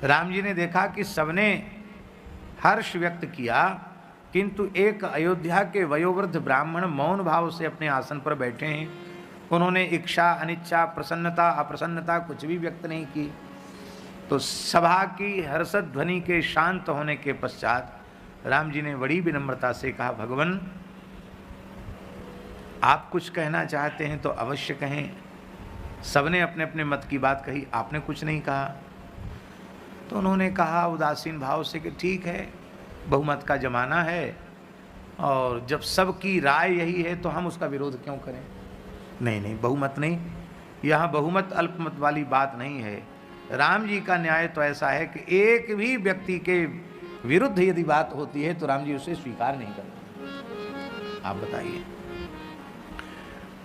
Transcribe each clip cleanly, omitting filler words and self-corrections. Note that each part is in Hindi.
राम जी ने देखा कि सबने हर्ष व्यक्त किया, किंतु एक अयोध्या के वयोवृद्ध ब्राह्मण मौन भाव से अपने आसन पर बैठे हैं। उन्होंने इच्छा अनिच्छा प्रसन्नता अप्रसन्नता कुछ भी व्यक्त नहीं की। तो सभा की हर्षद ध्वनि के शांत होने के पश्चात राम जी ने बड़ी विनम्रता से कहा, भगवान आप कुछ कहना चाहते हैं तो अवश्य कहें। सबने अपने अपने मत की बात कही, आपने कुछ नहीं कहा। तो उन्होंने कहा उदासीन भाव से कि ठीक है, बहुमत का जमाना है और जब सबकी राय यही है तो हम उसका विरोध क्यों करें। नहीं नहीं, बहुमत नहीं, यहाँ बहुमत अल्पमत वाली बात नहीं है। राम जी का न्याय तो ऐसा है कि एक भी व्यक्ति के विरुद्ध यदि बात होती है तो राम जी उसे स्वीकार नहीं करते। आप बताइए।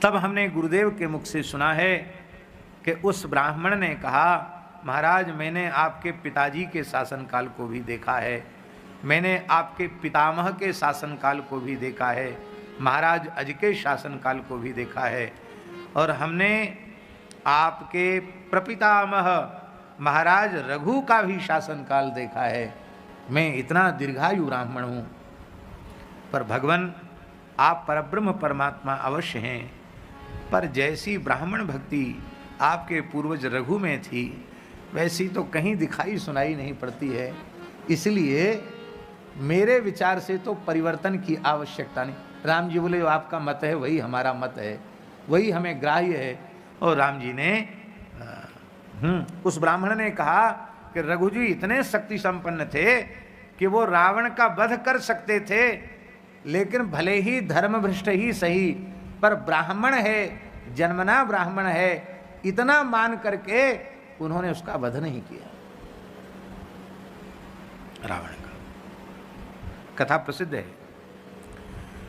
तब हमने गुरुदेव के मुख से सुना है कि उस ब्राह्मण ने कहा, महाराज मैंने आपके पिताजी के शासनकाल को भी देखा है, मैंने आपके पितामह के शासनकाल को भी देखा है, महाराज अज के शासनकाल को भी देखा है, और हमने आपके प्रपितामह महाराज रघु का भी शासनकाल देखा है। मैं इतना दीर्घायु ब्राह्मण हूँ, पर भगवान आप परब्रह्म परमात्मा अवश्य हैं, पर जैसी ब्राह्मण भक्ति आपके पूर्वज रघु में थी वैसी तो कहीं दिखाई सुनाई नहीं पड़ती है। इसलिए मेरे विचार से तो परिवर्तन की आवश्यकता नहीं। राम जी बोले आपका मत है वही हमारा मत है, वही हमें ग्राह्य है। और राम जी ने उस ब्राह्मण ने कहा कि रघु जी इतने शक्ति संपन्न थे कि वो रावण का वध कर सकते थे, लेकिन भले ही धर्म भ्रष्ट ही सही, पर ब्राह्मण है, जन्मना ब्राह्मण है, इतना मान करके उन्होंने उसका वध नहीं किया। रावण का कथा प्रसिद्ध है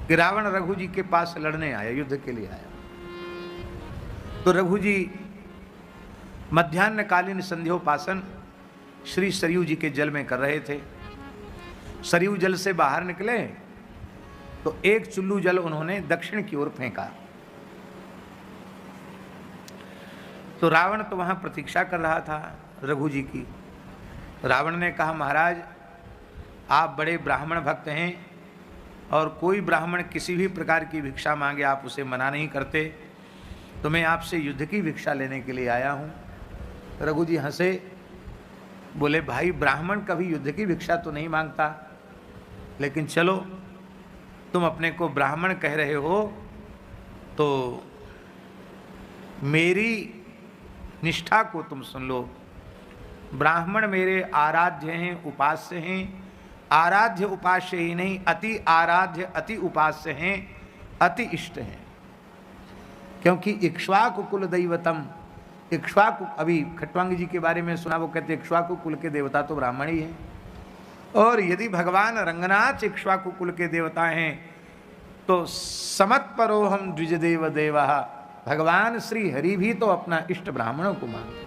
कि रावण रघु जी के पास लड़ने आया, युद्ध के लिए आया। तो रघु जी मध्याह्नकालीन संध्योपासन श्री सरयू जी के जल में कर रहे थे। सरयू जल से बाहर निकले तो एक चुल्लू जल उन्होंने दक्षिण की ओर फेंका। तो रावण तो वहां प्रतीक्षा कर रहा था रघु जी की। रावण ने कहा, महाराज आप बड़े ब्राह्मण भक्त हैं और कोई ब्राह्मण किसी भी प्रकार की भिक्षा मांगे आप उसे मना नहीं करते, तो मैं आपसे युद्ध की भिक्षा लेने के लिए आया हूं। रघु जी हंसे, बोले भाई ब्राह्मण कभी युद्ध की भिक्षा तो नहीं मांगता, लेकिन चलो तुम अपने को ब्राह्मण कह रहे हो तो मेरी निष्ठा को तुम सुन लो। ब्राह्मण मेरे आराध्य हैं, उपास्य हैं। आराध्य उपास्य ही नहीं, अति आराध्य अति उपास्य हैं, अति इष्ट हैं। क्योंकि इक्ष्वाकु कुल दैवतम, इक्ष्वाकु, अभी खट्वांग जी के बारे में सुना, वो कहते इक्ष्वाकु कुल के देवता तो ब्राह्मण ही हैं। और यदि भगवान रंगनाथ इक्ष्वाकु कुल के देवता हैं तो समत परोहम द्विजदेव देवः, भगवान श्री हरि भी तो अपना इष्ट ब्राह्मणों को मानते।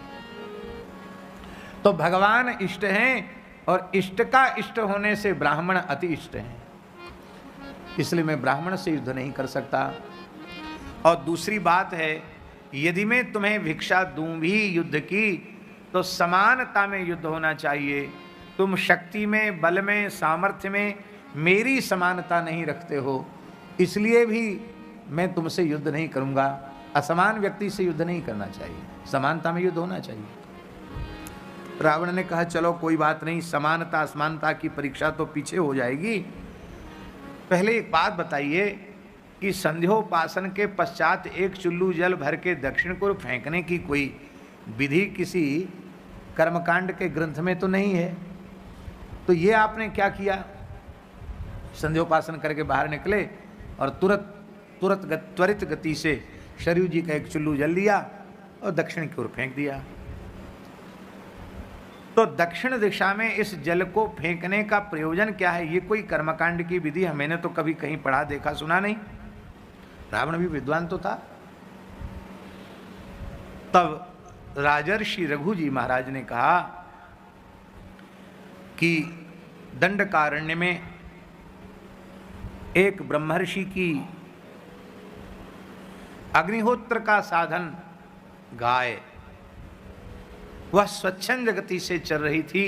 तो भगवान इष्ट हैं और इष्ट का इष्ट होने से ब्राह्मण अति इष्ट हैं, इसलिए मैं ब्राह्मण से युद्ध नहीं कर सकता। और दूसरी बात है, यदि मैं तुम्हें भिक्षा दूं भी युद्ध की तो समानता में युद्ध होना चाहिए। तुम शक्ति में, बल में, सामर्थ्य में मेरी समानता नहीं रखते हो, इसलिए भी मैं तुमसे युद्ध नहीं करूंगा। असमान व्यक्ति से युद्ध नहीं करना चाहिए, समानता में युद्ध होना चाहिए। रावण ने कहा चलो कोई बात नहीं, समानता असमानता की परीक्षा तो पीछे हो जाएगी। पहले एक बात बताइए कि संध्योपासन के पश्चात एक चुल्लू जल भर के दक्षिण को फेंकने की कोई विधि किसी कर्मकांड के ग्रंथ में तो नहीं है, तो ये आपने क्या किया? संध्योपासन करके बाहर निकले और त्वरित गति से सरयू जी का एक चुल्लू जल लिया और दक्षिण की ओर फेंक दिया। तो दक्षिण दिशा में इस जल को फेंकने का प्रयोजन क्या है? ये कोई कर्मकांड की विधि मैंने तो कभी कहीं पढ़ा देखा सुना नहीं। रावण भी विद्वान तो था। तब राजर्षि रघु जी महाराज ने कहा कि दंडकारण्य में एक ब्रह्मर्षि की अग्निहोत्र का साधन गाय, वह स्वच्छंद गति से चल रही थी,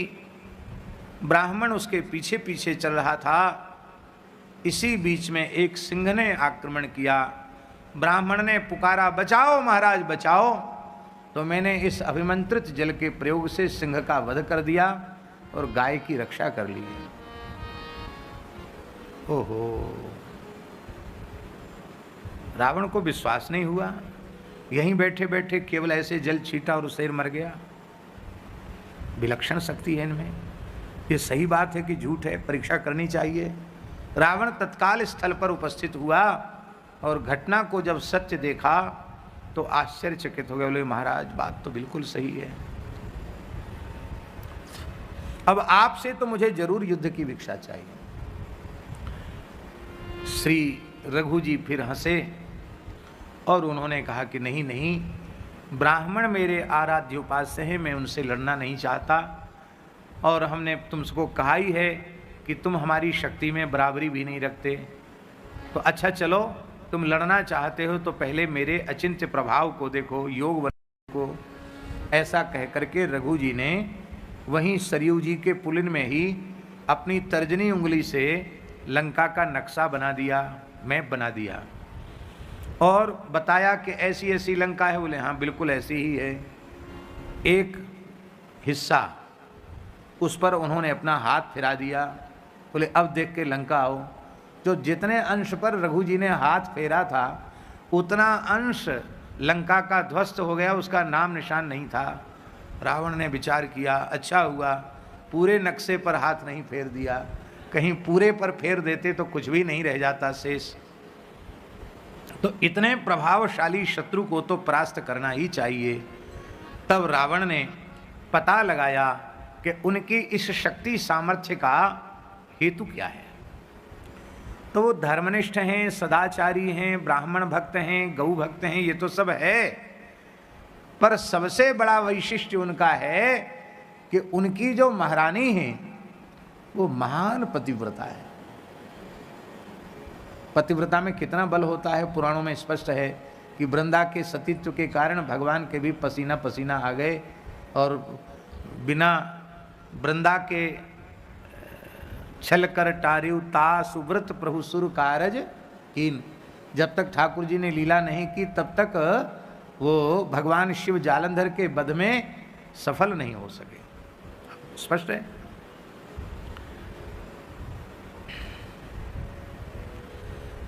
ब्राह्मण उसके पीछे पीछे चल रहा था। इसी बीच में एक सिंह ने आक्रमण किया। ब्राह्मण ने पुकारा, बचाओ महाराज बचाओ। तो मैंने इस अभिमंत्रित जल के प्रयोग से सिंह का वध कर दिया और गाय की रक्षा कर ली। ओहो, रावण को विश्वास नहीं हुआ। यहीं बैठे बैठे केवल ऐसे जल छीटा और शेर मर गया। विलक्षण शक्ति है इनमें। ये सही बात है कि झूठ है, परीक्षा करनी चाहिए। रावण तत्काल स्थल पर उपस्थित हुआ और घटना को जब सत्य देखा तो आश्चर्यचकित हो गए। बोले महाराज बात तो बिल्कुल सही है, अब आपसे तो मुझे जरूर युद्ध की भिक्षा चाहिए। श्री रघु जी फिर हंसे और उन्होंने कहा कि नहीं नहीं, ब्राह्मण मेरे आराध्य उपास्य हैं, मैं उनसे लड़ना नहीं चाहता, और हमने तुमको कहा ही है कि तुम हमारी शक्ति में बराबरी भी नहीं रखते। तो अच्छा चलो, तुम लड़ना चाहते हो तो पहले मेरे अचिंत्य प्रभाव को देखो, योग बल को। ऐसा कह करके रघु जी ने वहीं सरयू जी के पुलिन में ही अपनी तर्जनी उंगली से लंका का नक्शा बना दिया, मैप बना दिया, और बताया कि ऐसी ऐसी लंका है। बोले हाँ बिल्कुल ऐसी ही है। एक हिस्सा उस पर उन्होंने अपना हाथ फिरा दिया। बोले अब देख के लंका आओ। जो जितने अंश पर रघु जी ने हाथ फेरा था उतना अंश लंका का ध्वस्त हो गया, उसका नाम निशान नहीं था। रावण ने विचार किया, अच्छा हुआ पूरे नक्शे पर हाथ नहीं फेर दिया, कहीं पूरे पर फेर देते तो कुछ भी नहीं रह जाता शेष। तो इतने प्रभावशाली शत्रु को तो परास्त करना ही चाहिए। तब रावण ने पता लगाया कि उनकी इस शक्ति सामर्थ्य का हेतु क्या है। तो वो धर्मनिष्ठ हैं, सदाचारी हैं, ब्राह्मण भक्त हैं, गौ भक्त हैं, ये तो सब है, पर सबसे बड़ा वैशिष्ट्य उनका है कि उनकी जो महारानी है वो महान पतिव्रता है। पतिव्रता में कितना बल होता है पुराणों में स्पष्ट है कि वृंदा के सतीत्व के कारण भगवान के भी पसीना पसीना आ गए, और बिना वृंदा के छल कर टारियु ता सुव्रत प्रभु सुर कारज कीन। जब तक ठाकुर जी ने लीला नहीं की तब तक वो भगवान शिव जालंधर के वध में सफल नहीं हो सके। स्पष्ट है।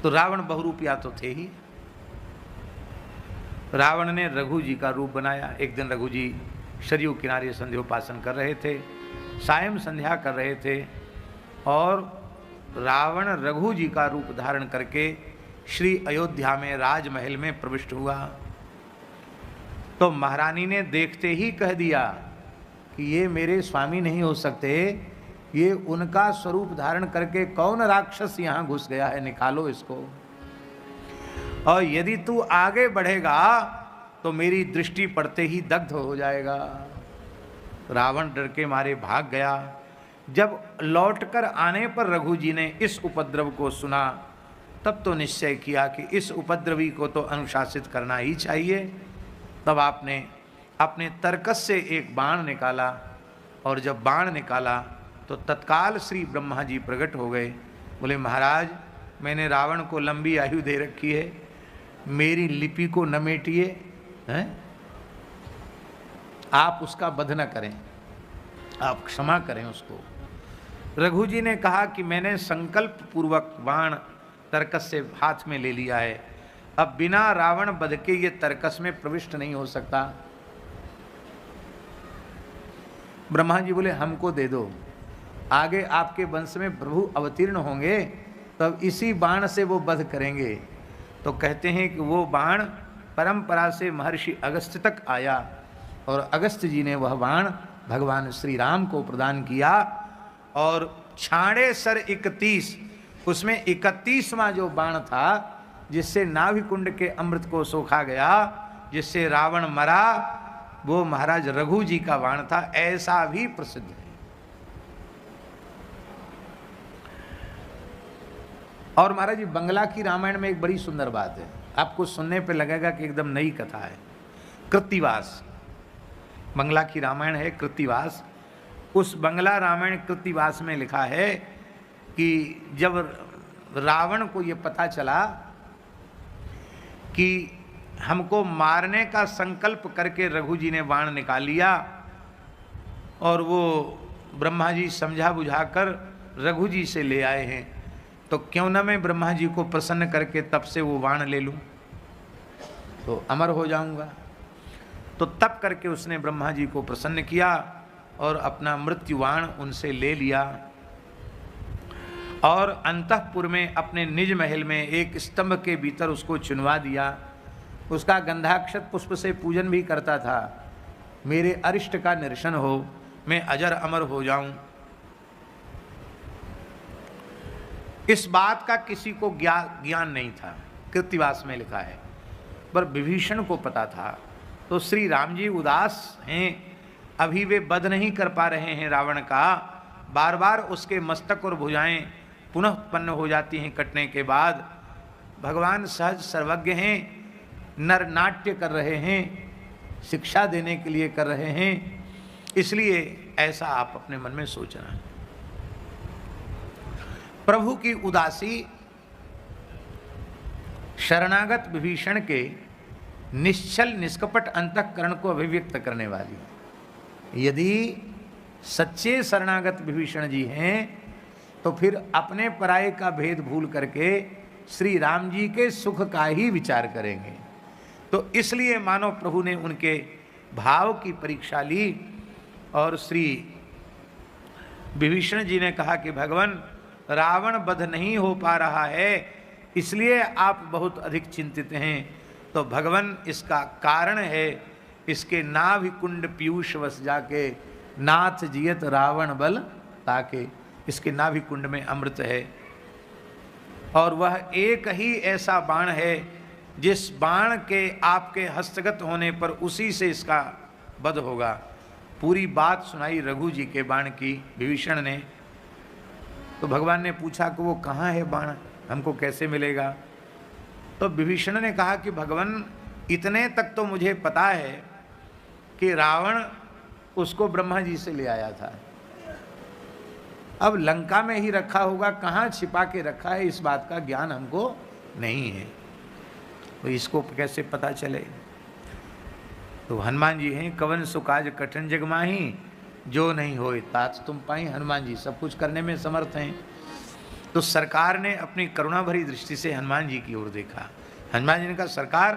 तो रावण बहुरूपिया तो थे ही। रावण ने रघु जी का रूप बनाया। एक दिन रघु जी सरयू किनारे संध्योपासन कर रहे थे, सायं संध्या कर रहे थे, और रावण रघु जी का रूप धारण करके श्री अयोध्या में राजमहल में प्रविष्ट हुआ। तो महारानी ने देखते ही कह दिया कि ये मेरे स्वामी नहीं हो सकते, ये उनका स्वरूप धारण करके कौन राक्षस यहाँ घुस गया है, निकालो इसको। और यदि तू आगे बढ़ेगा तो मेरी दृष्टि पड़ते ही दग्ध हो जाएगा। रावण डर के मारे भाग गया। जब लौटकर आने पर रघु जी ने इस उपद्रव को सुना तब तो निश्चय किया कि इस उपद्रवी को तो अनुशासित करना ही चाहिए। तब आपने अपने तरकस से एक बाण निकाला, और जब बाण निकाला तो तत्काल श्री ब्रह्मा जी प्रकट हो गए। बोले महाराज मैंने रावण को लंबी आयु दे रखी है, मेरी लिपि को न मेटिए, हैं? आप उसका वध न करें, आप क्षमा करें उसको। रघु जी ने कहा कि मैंने संकल्प पूर्वक बाण तरकस से हाथ में ले लिया है, अब बिना रावण वध के ये तरकस में प्रविष्ट नहीं हो सकता। ब्रह्मा जी बोले हमको दे दो, आगे आपके वंश में प्रभु अवतीर्ण होंगे तब इसी बाण से वो वध करेंगे। तो कहते हैं कि वो बाण परंपरा से महर्षि अगस्त्य तक आया, और अगस्त्य जी ने वह बाण भगवान श्री राम को प्रदान किया। और छाड़े सर 31, उसमें 31वां जो बाण था जिससे नाभिकुंड के अमृत को सोखा गया, जिससे रावण मरा, वो महाराज रघु जी का बाण था। ऐसा भी प्रसिद्ध है। और महाराज जी बंगला की रामायण में एक बड़ी सुंदर बात है, आपको सुनने पे लगेगा कि एकदम नई कथा है। कृत्तिवास बंगला की रामायण है कृत्तिवास। उस बंगला रामायण कृत्तिवास में लिखा है कि जब रावण को ये पता चला कि हमको मारने का संकल्प करके रघु जी ने बाण निकाल लिया, और वो ब्रह्मा जी समझा बुझाकर रघु जी से ले आए हैं, तो क्यों न मैं ब्रह्मा जी को प्रसन्न करके तब से वो बाण ले लूं, तो अमर हो जाऊंगा। तो तब करके उसने ब्रह्मा जी को प्रसन्न किया और अपना मृत्युबाण उनसे ले लिया, और अंतःपुर में अपने निज महल में एक स्तंभ के भीतर उसको चुनवा दिया। उसका गंधाक्षत पुष्प से पूजन भी करता था, मेरे अरिष्ट का निरसन हो, मैं अजर अमर हो जाऊं। इस बात का किसी को ज्ञान नहीं था, कृत्तिवास में लिखा है, पर विभीषण को पता था। तो श्री राम जी उदास हैं, अभी वे वध नहीं कर पा रहे हैं रावण का, बार बार उसके मस्तक और भुजाएं पुनः उत्पन्न हो जाती हैं कटने के बाद। भगवान सहज सर्वज्ञ हैं, नर नाट्य कर रहे हैं, शिक्षा देने के लिए कर रहे हैं, इसलिए ऐसा आप अपने मन में सोचना। प्रभु की उदासी शरणागत विभीषण के निश्चल निष्कपट अंतःकरण को अभिव्यक्त करने वाली। यदि सच्चे शरणागत विभीषण जी हैं तो फिर अपने पराये का भेद भूल करके श्री राम जी के सुख का ही विचार करेंगे। तो इसलिए मानो प्रभु ने उनके भाव की परीक्षा ली और श्री विभीषण जी ने कहा कि भगवान, रावण वध नहीं हो पा रहा है, इसलिए आप बहुत अधिक चिंतित हैं। तो भगवान, इसका कारण है, इसके नाभि कुंड पीयूष वस जाके नाथ जियत रावण बल ताके। इसके नाभि कुंड में अमृत है, और वह एक ही ऐसा बाण है जिस बाण के आपके हस्तगत होने पर उसी से इसका वध होगा। पूरी बात सुनाई रघु जी के बाण की विभीषण ने। तो भगवान ने पूछा कि वो कहाँ है बाण, हमको कैसे मिलेगा। तो विभीषण ने कहा कि भगवान, इतने तक तो मुझे पता है कि रावण उसको ब्रह्मा जी से ले आया था, अब लंका में ही रखा होगा, कहाँ छिपा के रखा है इस बात का ज्ञान हमको नहीं है, तो इसको कैसे पता चले। तो हनुमान जी हैं, कवन सुकाज कठिन जग माही, जो नहीं होए तात तुम पाई। हनुमान जी सब कुछ करने में समर्थ हैं। तो सरकार ने अपनी करुणा भरी दृष्टि से हनुमान जी की ओर देखा। हनुमान जी ने कहा, सरकार,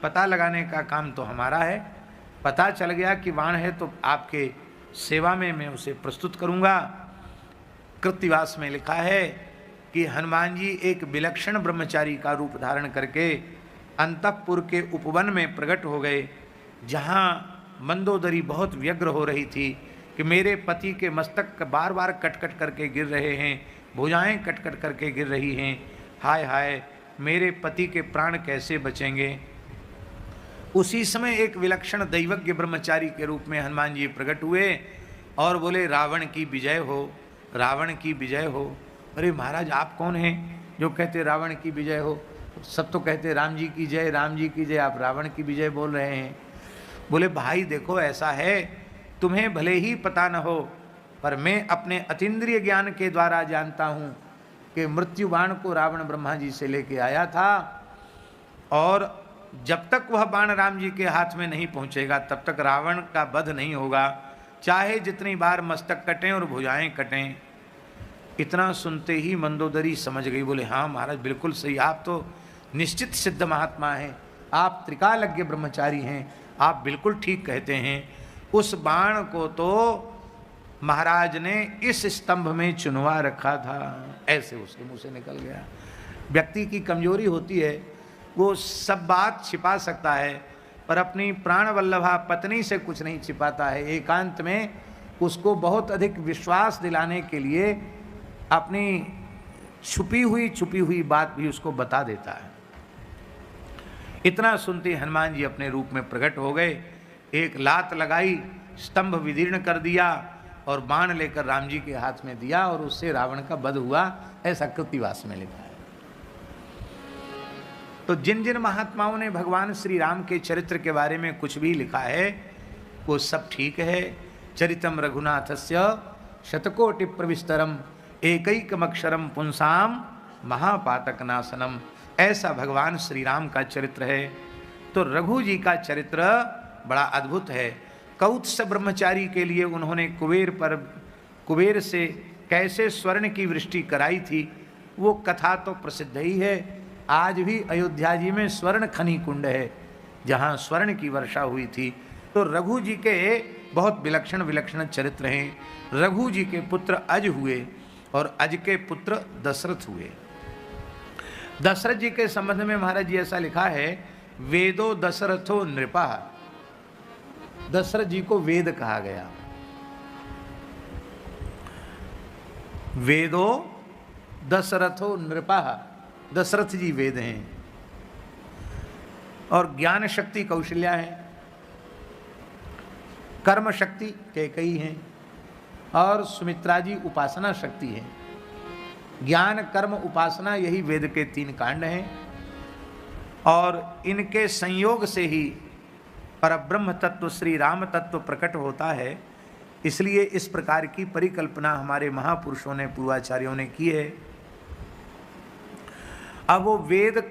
पता लगाने का काम तो हमारा है, पता चल गया कि बाण है तो आपके सेवा में मैं उसे प्रस्तुत करूंगा। कृत्तिवास में लिखा है कि हनुमान जी एक विलक्षण ब्रह्मचारी का रूप धारण करके अंतःपुर के उपवन में प्रकट हो गए, जहाँ मंदोदरी बहुत व्यग्र हो रही थी कि मेरे पति के मस्तक बार बार कट कट करके गिर रहे हैं, भुजाएं कट कट करके गिर रही हैं, हाय हाय मेरे पति के प्राण कैसे बचेंगे। उसी समय एक विलक्षण दैवज्ञ ब्रह्मचारी के रूप में हनुमान जी प्रकट हुए और बोले, रावण की विजय हो, रावण की विजय हो। अरे महाराज, आप कौन हैं जो कहते रावण की विजय हो? सब तो कहते राम जी की जय, राम जी की जय, आप रावण की विजय बोल रहे हैं। बोले, भाई देखो, ऐसा है, तुम्हें भले ही पता न हो, पर मैं अपने अतीन्द्रिय ज्ञान के द्वारा जानता हूँ कि मृत्यु बाण को रावण ब्रह्मा जी से लेके आया था, और जब तक वह बाण राम जी के हाथ में नहीं पहुँचेगा तब तक रावण का वध नहीं होगा, चाहे जितनी बार मस्तक कटें और भुजाएं कटें। इतना सुनते ही मंदोदरी समझ गई। बोले, हाँ महाराज, बिल्कुल सही, आप तो निश्चित सिद्ध महात्मा हैं, आप त्रिकालज्ञ ब्रह्मचारी हैं, आप बिल्कुल ठीक कहते हैं। उस बाण को तो महाराज ने इस स्तंभ में चुनवा रखा था। ऐसे उसके मुंह से निकल गया। व्यक्ति की कमजोरी होती है, वो सब बात छिपा सकता है, पर अपनी प्राण वल्लभा पत्नी से कुछ नहीं छिपाता है। एकांत में उसको बहुत अधिक विश्वास दिलाने के लिए अपनी छुपी हुई बात भी उसको बता देता है। इतना सुनते हनुमान जी अपने रूप में प्रकट हो गए, एक लात लगाई, स्तंभ विदीर्ण कर दिया और बाण लेकर राम जी के हाथ में दिया, और उससे रावण का वध हुआ। ऐसा कृत्तिवास में लिखा है। तो जिन जिन महात्माओं ने भगवान श्री राम के चरित्र के बारे में कुछ भी लिखा है, वो सब ठीक है। चरितम रघुनाथस्य शतकोटि प्रविस्तरम एकैकमक्षरम पुंसाम महापातक नाशनम। ऐसा भगवान श्री राम का चरित्र है। तो रघु जी का चरित्र बड़ा अद्भुत है। कौत्स ब्रह्मचारी के लिए उन्होंने कुबेर से कैसे स्वर्ण की वृष्टि कराई थी, वो कथा तो प्रसिद्ध ही है। आज भी अयोध्या जी में स्वर्ण खनी कुंड है जहाँ स्वर्ण की वर्षा हुई थी। तो रघु जी के बहुत विलक्षण विलक्षण चरित्र हैं। रघु जी के पुत्र अज हुए और अज के पुत्र दशरथ हुए। दशरथ जी के संबंध में महाराज जी ऐसा लिखा है, वेदो दशरथो नृपा। दशरथ जी को वेद कहा गया। वेदो दशरथो नृपा, दशरथ जी वेद हैं। और ज्ञान शक्ति कौशल्या है, कर्म शक्ति कैकेयी हैं, और सुमित्रा जी उपासना शक्ति है। ज्ञान कर्म उपासना यही वेद के 3 कांड हैं। और इनके संयोग से ही परब्रह्म तत्व श्री राम तत्व प्रकट होता है। इसलिए इस प्रकार की परिकल्पना हमारे महापुरुषों ने, पूर्वाचार्यों ने की है। अब वो वेद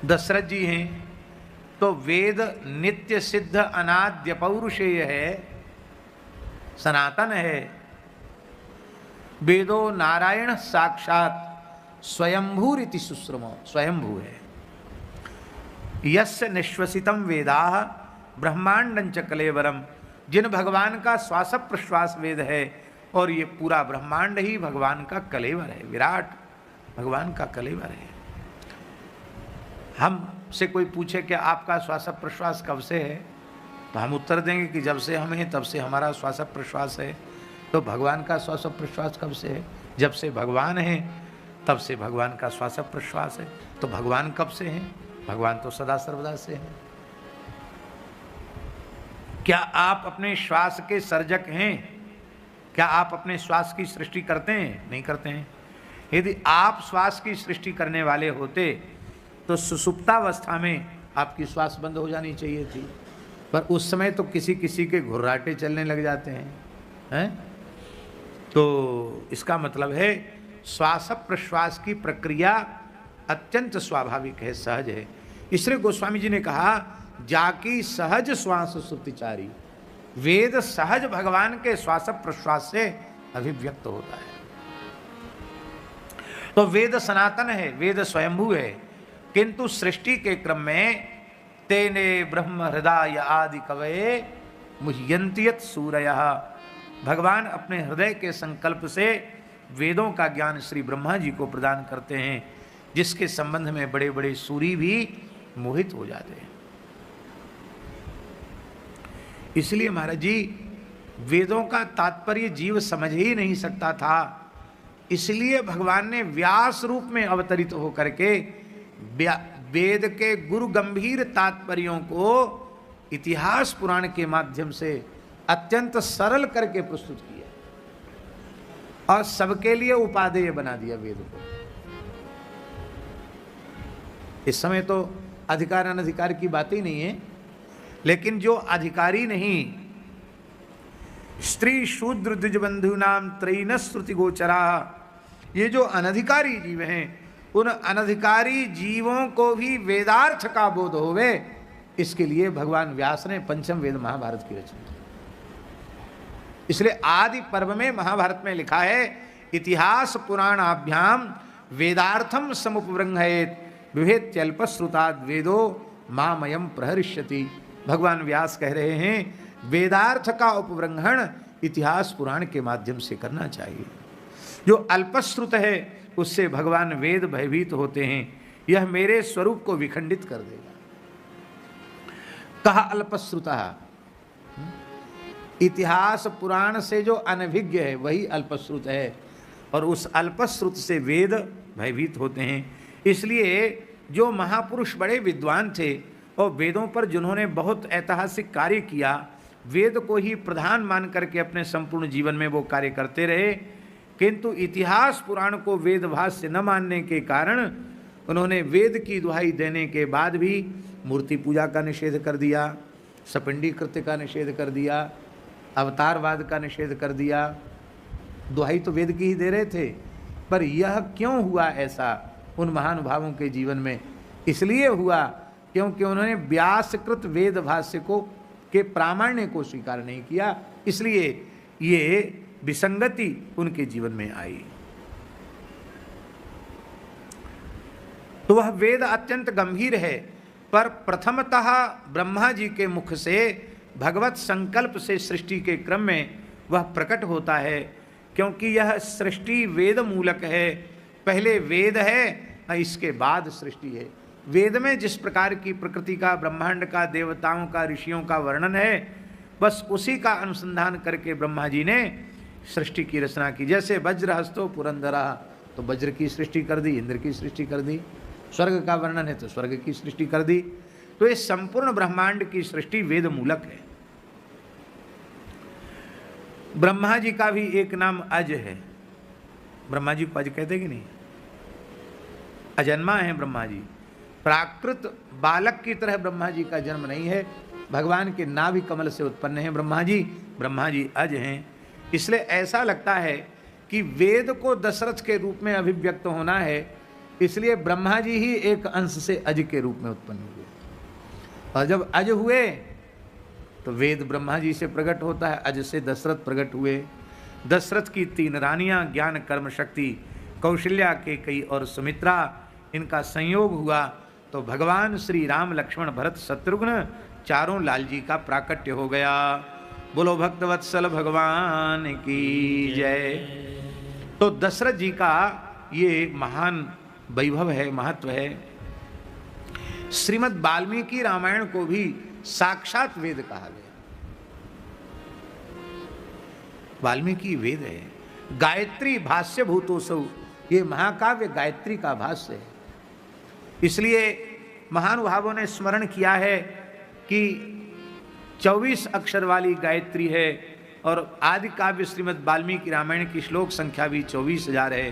दशरथ जी हैं, तो वेद नित्य सिद्ध अनाद्य पौरुषेय है, सनातन है। वेदो नारायण साक्षात स्वयंभूरिति सुश्रुमो, स्वयंभू है। यस्य निश्वसितम वेदाः ब्रह्मांडंच कलेवरम। जिन भगवान का श्वास प्रश्वास वेद है, और ये पूरा ब्रह्मांड ही भगवान का कलेवर है, विराट भगवान का कलेवर है। हमसे कोई पूछे कि आपका श्वास प्रश्वास कब से है, तो हम उत्तर देंगे कि जब से हम हैं तब से हमारा श्वास प्रश्वास है। तो भगवान का श्वास प्रश्वास कब से है? जब से भगवान है तब से भगवान का श्वास प्रश्वास है। तो भगवान कब से हैं? भगवान तो सदा सर्वदा से हैं। क्या आप अपने श्वास के सर्जक हैं? क्या आप अपने श्वास की सृष्टि करते हैं? नहीं करते हैं। यदि आप श्वास की सृष्टि करने वाले होते तो सुसुप्तावस्था में आपकी श्वास बंद हो जानी चाहिए थी, पर उस समय तो किसी किसी के घुर्राटे चलने लग जाते हैं। तो इसका मतलब है श्वास प्रश्वास की प्रक्रिया अत्यंत स्वाभाविक है, सहज है। इसलिए गोस्वामी जी ने कहा, जाकी सहज श्वास सुतिचारी। वेद सहज भगवान के श्वास प्रश्वास से अभिव्यक्त होता है। तो वेद सनातन है, वेद स्वयंभू है, किंतु सृष्टि के क्रम में तेने ब्रह्म हृदय आदि कवये मुह्यन्तियत सूरयः। भगवान अपने हृदय के संकल्प से वेदों का ज्ञान श्री ब्रह्मा जी को प्रदान करते हैं, जिसके संबंध में बड़े बड़े सूरी भी मोहित हो जाते हैं। इसलिए महाराज जी, वेदों का तात्पर्य जीव समझ ही नहीं सकता था। इसलिए भगवान ने व्यास रूप में अवतरित होकर के वेद के गुरु गंभीर तात्पर्यों को इतिहास पुराण के माध्यम से अत्यंत सरल करके प्रस्तुत किया और सबके लिए उपादेय बना दिया वेद को। इस समय तो अधिकार अनधिकार की बात ही नहीं है, लेकिन जो अधिकारी नहीं, स्त्री शूद्र द्विजबंधु नाम त्रैन श्रुति गोचरा, ये जो अनधिकारी जीव हैं, उन अनधिकारी जीवों को भी वेदार्थ का बोध होवे, इसके लिए भगवान व्यास ने पंचम वेद महाभारत की रचना की। इसलिए आदि पर्व में महाभारत में लिखा है, इतिहास पुराणाभ्याम वेदार्थम समुपबृंहयेत विभेत्यल्पश्रुताद् वेदो मामयम प्रहरिष्यति। भगवान व्यास कह रहे हैं, वेदार्थ का उपबृंहण इतिहास पुराण के माध्यम से करना चाहिए। जो अल्पश्रुत है उससे भगवान वेद भयभीत होते हैं, यह मेरे स्वरूप को विखंडित कर देगा। कहा अल्पश्रुतः, इतिहास पुराण से जो अनभिज्ञ है वही अल्पश्रुत है, और उस अल्पश्रुत से वेद भयभीत होते हैं। इसलिए जो महापुरुष बड़े विद्वान थे और वेदों पर जिन्होंने बहुत ऐतिहासिक कार्य किया, वेद को ही प्रधान मान करके अपने संपूर्ण जीवन में वो कार्य करते रहे, किंतु इतिहास पुराण को वेद भाष्य न मानने के कारण उन्होंने वेद की दुहाई देने के बाद भी मूर्ति पूजा का निषेध कर दिया, सपिंडी कृत्य का निषेध कर दिया, अवतारवाद का निषेध कर दिया। दुहाई तो वेद की ही दे रहे थे, पर यह क्यों हुआ ऐसा उन महानुभावों के जीवन में? इसलिए हुआ क्योंकि उन्होंने व्यासकृत वेद भाष्य को के प्रामाण्य को स्वीकार नहीं किया, इसलिए ये विसंगति उनके जीवन में आई। तो वह वेद अत्यंत गंभीर है, पर प्रथमतः ब्रह्मा जी के मुख से भगवत संकल्प से सृष्टि के क्रम में वह प्रकट होता है, क्योंकि यह सृष्टि वेद मूलक है। पहले वेद है, इसके बाद सृष्टि है। वेद में जिस प्रकार की प्रकृति का, ब्रह्मांड का, देवताओं का, ऋषियों का वर्णन है, बस उसी का अनुसंधान करके ब्रह्मा जी ने सृष्टि की रचना की। जैसे वज्र हस्तो पुरंदरा, तो वज्र की सृष्टि कर दी, इंद्र की सृष्टि कर दी। स्वर्ग का वर्णन है तो स्वर्ग की सृष्टि कर दी। तो ये संपूर्ण ब्रह्मांड की सृष्टि वेद मूलक है। ब्रह्मा जी का भी एक नाम अज है। ब्रह्मा जी को अज कहते कि नहीं? अजन्मा है ब्रह्मा जी। प्राकृत बालक की तरह ब्रह्मा जी का जन्म नहीं है। भगवान के नाभि कमल से उत्पन्न है ब्रह्मा जी। ब्रह्मा जी अज हैं। इसलिए ऐसा लगता है कि वेद को दशरथ के रूप में अभिव्यक्त होना है, इसलिए ब्रह्मा जी ही एक अंश से अज के रूप में उत्पन्न हुए। और जब अज हुए तो वेद ब्रह्मा जी से प्रकट होता है, अज से दशरथ प्रकट हुए। दशरथ की 3 रानियां, ज्ञान कर्म शक्ति, कौशल्या, केकई और सुमित्रा, इनका संयोग हुआ तो भगवान श्री राम, लक्ष्मण, भरत, शत्रुघ्न चारों लाल जी का प्राकट्य हो गया। बोलो भक्तवत्सल भगवान की जय। तो दशरथ जी का ये महान वैभव है, महत्व है। श्रीमद् वाल्मीकि रामायण को भी साक्षात वेद कहा गया। वाल्मीकि वेद है। गायत्री भाष्य भूतोसौ, ये महाकाव्य गायत्री का भाष्य है। इसलिए महानुभावों ने स्मरण किया है कि 24 अक्षर वाली गायत्री है, और आदि काव्य श्रीमद् वाल्मीकि रामायण की श्लोक संख्या भी 24,000 है।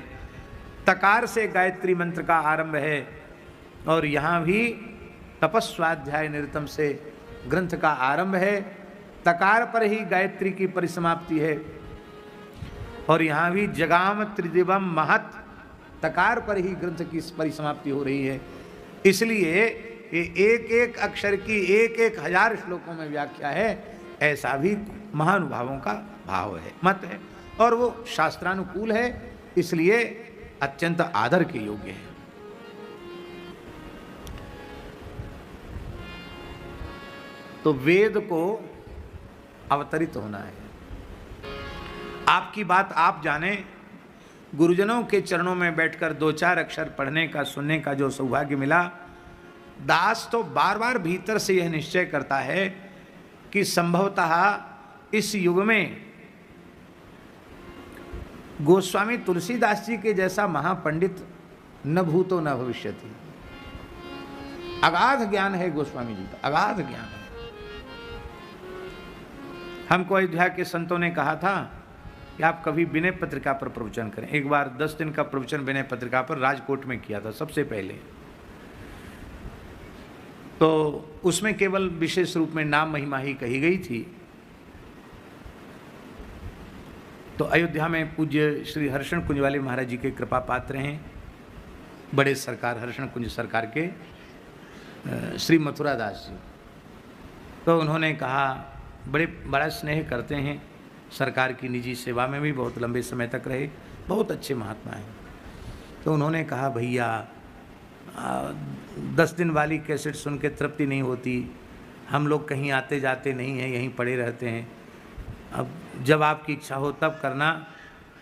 तकार से गायत्री मंत्र का आरंभ है, और यहाँ भी तपस्वाध्याय निरतम से ग्रंथ का आरंभ है। तकार पर ही गायत्री की परिसमाप्ति है, और यहाँ भी जगाम त्रिदिवम महत, तकार पर ही ग्रंथ की परिसमाप्ति हो रही है। इसलिए एक एक अक्षर की 1-1 हजार श्लोकों में व्याख्या है, ऐसा भी महानुभावों का भाव है, मत है, और वो शास्त्रानुकूल है, इसलिए अत्यंत आदर के योग्य है। तो वेद को अवतरित होना है। आपकी बात आप जाने, गुरुजनों के चरणों में बैठकर 2-4 अक्षर पढ़ने का, सुनने का जो सौभाग्य मिला, दास तो बार बार भीतर से यह निश्चय करता है कि संभवतः इस युग में गोस्वामी तुलसीदास जी के जैसा महापंडित न भूतो न भविष्यति। अगाध ज्ञान है गोस्वामी जी का, अगाध ज्ञान है। हमको अयोध्या के संतों ने कहा था कि आप कभी विनय पत्रिका पर प्रवचन करें। एक बार 10 दिन का प्रवचन विनय पत्रिका पर राजकोट में किया था सबसे पहले। तो उसमें केवल विशेष रूप में नाम महिमा ही कही गई थी। तो अयोध्या में पूज्य श्री हर्षण कुंज वाले महाराज जी के कृपा पात्र हैं, बड़े सरकार हर्षण कुंज सरकार के श्री मथुरा दास जी। तो उन्होंने कहा, बड़ा स्नेह करते हैं, सरकार की निजी सेवा में भी बहुत लंबे समय तक रहे, बहुत अच्छे महात्मा हैं। तो उन्होंने कहा, भैया 10 दिन वाली कैसेट सुन के तृप्ति नहीं होती, हम लोग कहीं आते जाते नहीं हैं, यहीं पड़े रहते हैं। अब जब आपकी इच्छा हो तब करना,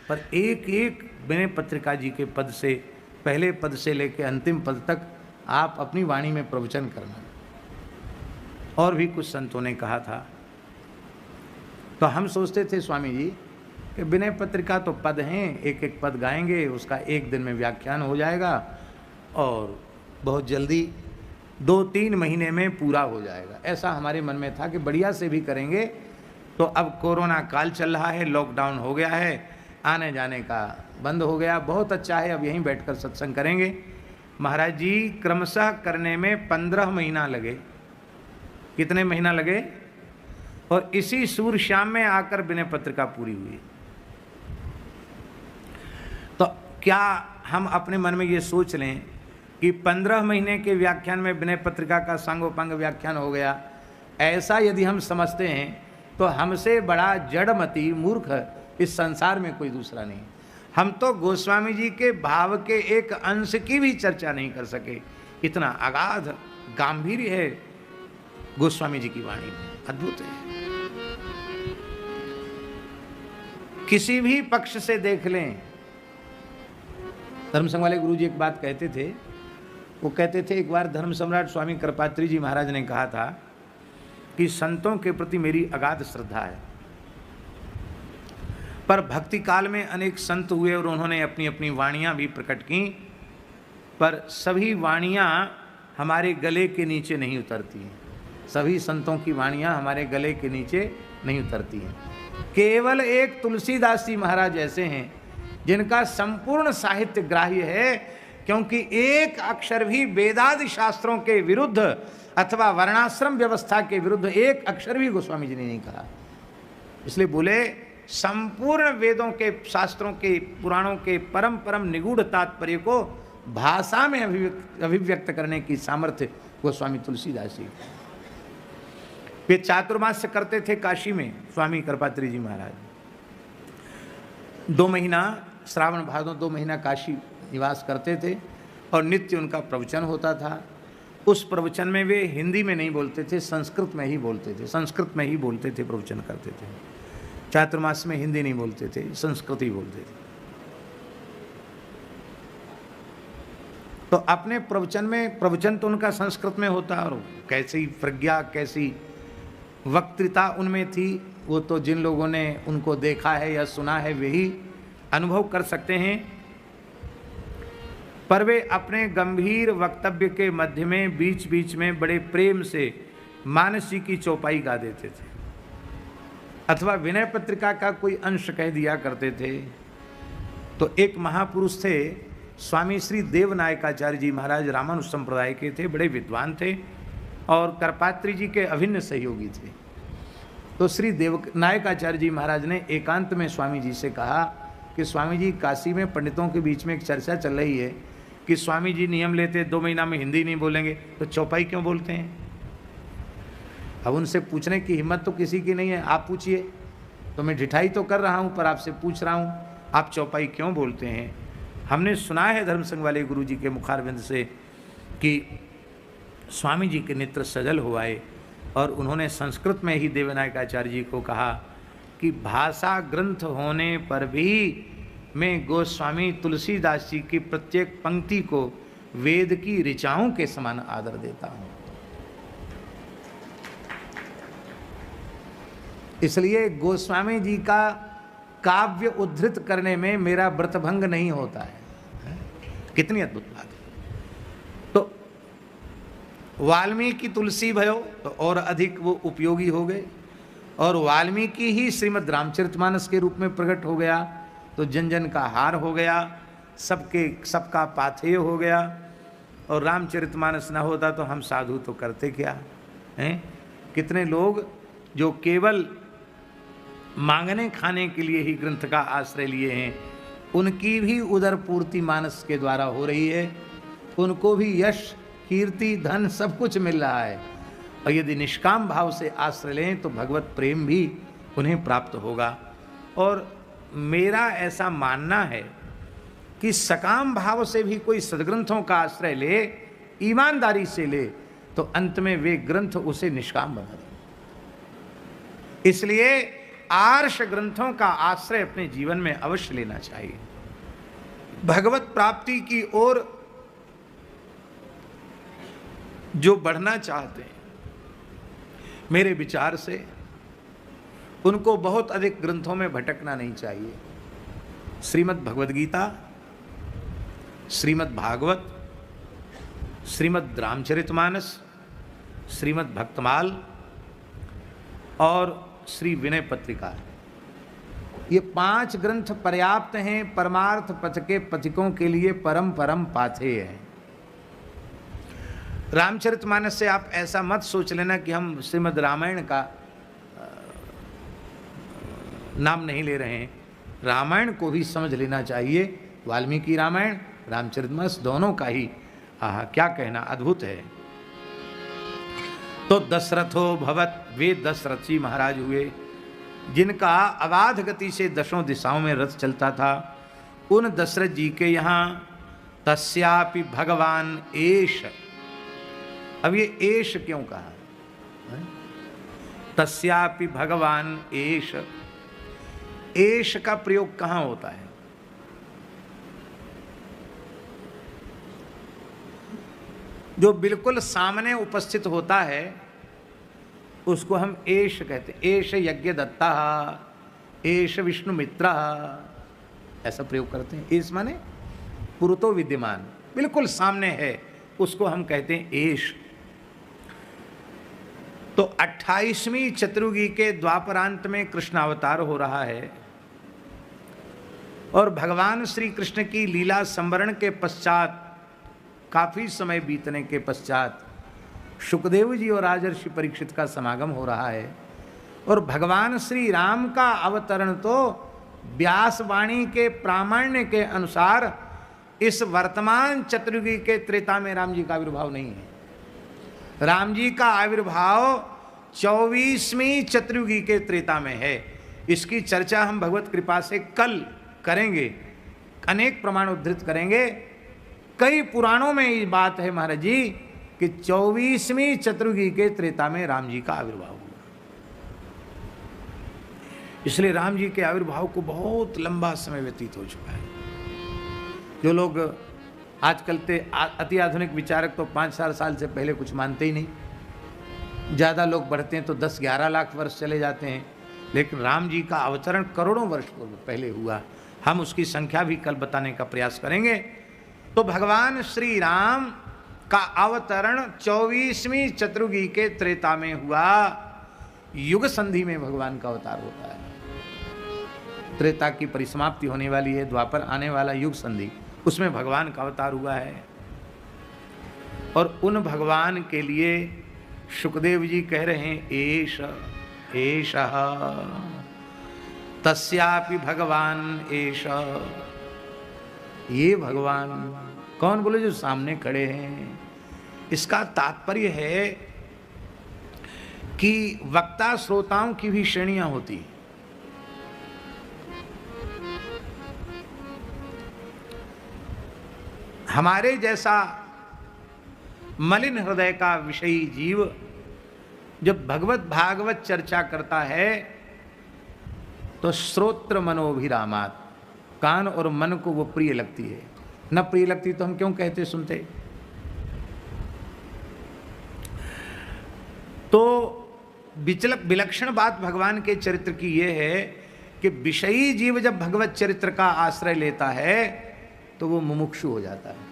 पर एक एक विनय पत्रिका जी के पद से, पहले पद से लेकर अंतिम पद तक आप अपनी वाणी में प्रवचन करना। और भी कुछ संतों ने कहा था। तो हम सोचते थे स्वामी जी कि विनय पत्रिका तो पद हैं, एक एक पद गाएंगे, उसका एक दिन में व्याख्यान हो जाएगा और बहुत जल्दी 2-3 महीने में पूरा हो जाएगा। ऐसा हमारे मन में था कि बढ़िया से भी करेंगे। तो अब कोरोना काल चल रहा है, लॉकडाउन हो गया है, आने जाने का बंद हो गया, बहुत अच्छा है, अब यहीं बैठकर सत्संग करेंगे। महाराज जी क्रमशः करने में 15 महीना लगे। कितने महीना लगे? और इसी सूर्य शाम में आकर विनय पत्रिका पूरी हुई। तो क्या हम अपने मन में ये सोच लें कि 15 महीने के व्याख्यान में विनय पत्रिका का सांगोपांग व्याख्यान हो गया, ऐसा यदि हम समझते हैं तो हमसे बड़ा जड़मती मूर्ख इस संसार में कोई दूसरा नहीं। हम तो गोस्वामी जी के भाव के एक अंश की भी चर्चा नहीं कर सके। इतना अगाध गांभीर्य है गोस्वामी जी की वाणी में, अद्भुत है। किसी भी पक्ष से देख लें। धर्म संघ वाले गुरु जी एक बात कहते थे, वो कहते थे एक बार धर्म सम्राट स्वामी कृपात्री जी महाराज ने कहा था कि संतों के प्रति मेरी अगाध श्रद्धा है, पर भक्ति काल में अनेक संत हुए और उन्होंने अपनी अपनी वाणियां भी प्रकट की, पर सभी वाणियां हमारे गले के नीचे नहीं उतरती हैं। सभी संतों की वाणियां हमारे गले के नीचे नहीं उतरती हैं। केवल एक तुलसीदास जी महाराज ऐसे हैं जिनका संपूर्ण साहित्य ग्राह्य है, क्योंकि एक अक्षर भी वेदादि शास्त्रों के विरुद्ध अथवा वर्णाश्रम व्यवस्था के विरुद्ध एक अक्षर भी गोस्वामी जी ने नहीं कहा। इसलिए बोले संपूर्ण वेदों के शास्त्रों के पुराणों के परम परम निगूढ़ तात्पर्य को भाषा में अभिव्यक्त करने की सामर्थ्य गोस्वामी तुलसीदास जी। वे चातुर्मास्य करते थे काशी में स्वामी कृपात्री जी महाराज। 2 महीना श्रावण भादों 2 महीना काशी निवास करते थे और नित्य उनका प्रवचन होता था। उस प्रवचन में वे हिंदी में नहीं बोलते थे, संस्कृत में ही बोलते थे। संस्कृत में ही बोलते थे, प्रवचन करते थे। चातुर्मास में हिंदी नहीं बोलते थे, संस्कृत ही बोलते थे। तो अपने प्रवचन में, प्रवचन तो उनका संस्कृत में होता, और कैसी प्रज्ञा कैसी वक्तृता उनमें थी, वो तो जिन लोगों ने उनको देखा है या सुना है वही अनुभव कर सकते हैं। पर वे अपने गंभीर वक्तव्य के मध्य में बीच बीच में बड़े प्रेम से मानस जी की चौपाई गा देते थे, अथवा विनय पत्रिका का कोई अंश कह दिया करते थे। तो एक महापुरुष थे स्वामी श्री देवनायकाचार्य जी महाराज, रामानुज संप्रदाय के थे, बड़े विद्वान थे और कृपात्री जी के अभिन्न सहयोगी थे। तो श्री देवनायकाचार्य जी महाराज ने एकांत में स्वामी जी से कहा कि स्वामी जी, काशी में पंडितों के बीच में एक चर्चा चल रही है कि स्वामी जी नियम लेते 2 महीना में हिंदी नहीं बोलेंगे, तो चौपाई क्यों बोलते हैं? अब उनसे पूछने की हिम्मत तो किसी की नहीं है। आप पूछिए, तो मैं ढिठाई तो कर रहा हूँ पर आपसे पूछ रहा हूँ, आप चौपाई क्यों बोलते हैं? हमने सुना है धर्म संघ वाले गुरु जी के मुखारविंद से कि स्वामी जी के नेत्र सजल हो आए और उन्होंने संस्कृत में ही देवनायकाचार्य जी को कहा कि भाषा ग्रंथ होने पर भी मैं गोस्वामी तुलसीदास जी की प्रत्येक पंक्ति को वेद की ऋचाओं के समान आदर देता हूँ। इसलिए गोस्वामी जी का काव्य उद्धृत करने में मेरा व्रतभंग नहीं होता है। कितनी अद्भुत बात है। तो वाल्मीकि तुलसी भयो तो और अधिक वो उपयोगी हो गए, और वाल्मीकि ही श्रीमद् रामचरितमानस के रूप में प्रकट हो गया तो जन जन का हार हो गया, सबका पाथेय हो गया। और रामचरितमानस न होता तो हम साधु तो करते क्या हैं? कितने लोग जो केवल मांगने खाने के लिए ही ग्रंथ का आश्रय लिए हैं, उनकी भी उदर पूर्ति मानस के द्वारा हो रही है। उनको भी यश, कीर्ति, धन सब कुछ मिल रहा है। और यदि निष्काम भाव से आश्रय लें तो भगवत प्रेम भी उन्हें प्राप्त होगा। और मेरा ऐसा मानना है कि सकाम भाव से भी कोई सदग्रंथों का आश्रय ले, ईमानदारी से ले, तो अंत में वे ग्रंथ उसे निष्काम बना दें। इसलिए आर्ष ग्रंथों का आश्रय अपने जीवन में अवश्य लेना चाहिए। भगवत प्राप्ति की ओर जो बढ़ना चाहते हैं, मेरे विचार से उनको बहुत अधिक ग्रंथों में भटकना नहीं चाहिए। श्रीमद् भगवद गीता, श्रीमद् भागवत, श्रीमद् रामचरितमानस, श्रीमद् भक्तमाल और श्री विनय पत्रिका, ये 5 ग्रंथ पर्याप्त हैं परमार्थ पथ के पथिकों के लिए, परम परम पाथेय हैं। रामचरितमानस से आप ऐसा मत सोच लेना कि हम श्रीमद् रामायण का नाम नहीं ले रहे हैं। रामायण को भी समझ लेना चाहिए। वाल्मीकि रामायण, रामचरितमानस दोनों का ही आहा क्या कहना, अद्भुत है। तो दशरथो भवत, वे दशरथ जी महाराज हुए जिनका अबाध गति से दशों दिशाओं में रथ चलता था। उन दशरथ जी के यहाँ तस्यापि भगवान एष। अब ये एष क्यों कहा? तस्यापि भगवान एष। एष का प्रयोग कहाँ होता है? जो बिल्कुल सामने उपस्थित होता है उसको हम एष कहते हैं। एष यज्ञ दत्ता, एष विष्णु मित्र, ऐसा प्रयोग करते हैं। एष माने पुरतो विद्यमान, बिल्कुल सामने है, उसको हम कहते हैं एष। तो 28वीं चतुर्युगी के द्वापरांत में कृष्ण अवतार हो रहा है और भगवान श्री कृष्ण की लीला संवरण के पश्चात, काफी समय बीतने के पश्चात शुकदेव जी और राजर्षि परीक्षित का समागम हो रहा है। और भगवान श्री राम का अवतरण तो व्यास वाणी के प्रामाण्य के अनुसार इस वर्तमान चतुर्युगी के त्रेता में राम जी का आविर्भाव नहीं है। राम जी का आविर्भाव 24वीं चतुर्युगी के त्रेता में है। इसकी चर्चा हम भगवत कृपा से कल करेंगे, अनेक प्रमाण उद्धृत करेंगे। कई पुराणों में ये बात है महाराज जी कि 24वीं चतुर्युगी के त्रेता में राम जी का आविर्भाव हुआ। इसलिए राम जी के आविर्भाव को बहुत लंबा समय व्यतीत हो चुका है। जो लोग आजकल के अति आधुनिक विचारक तो 5-4 साल से पहले कुछ मानते ही नहीं, ज़्यादा लोग बढ़ते हैं तो 10-11 लाख वर्ष चले जाते हैं, लेकिन राम जी का अवतरण करोड़ों वर्ष पहले हुआ। हम उसकी संख्या भी कल बताने का प्रयास करेंगे। तो भगवान श्री राम का अवतरण 24वीं चतुर्युगी के त्रेता में हुआ। युग संधि में भगवान का अवतार होता है। त्रेता की परिसमाप्ति होने वाली है, द्वापर आने वाला युग संधि, उसमें भगवान का अवतार हुआ है। और उन भगवान के लिए शुकदेव जी कह रहे हैं एष एष तस्यापि भगवान एष। ये भगवान कौन? बोले जो सामने खड़े हैं। इसका तात्पर्य है कि वक्ता श्रोताओं की भी श्रेणियां होती। हमारे जैसा मलिन हृदय का विषयी जीव जब भगवत भागवत चर्चा करता है तो श्रोत्र मनोभिरामात, कान और मन को वो प्रिय लगती है। न प्रिय लगती तो हम क्यों कहते सुनते? तो विलक्षण बात भगवान के चरित्र की यह है कि विषयी जीव जब भगवत चरित्र का आश्रय लेता है तो वो मुमुक्षु हो जाता है,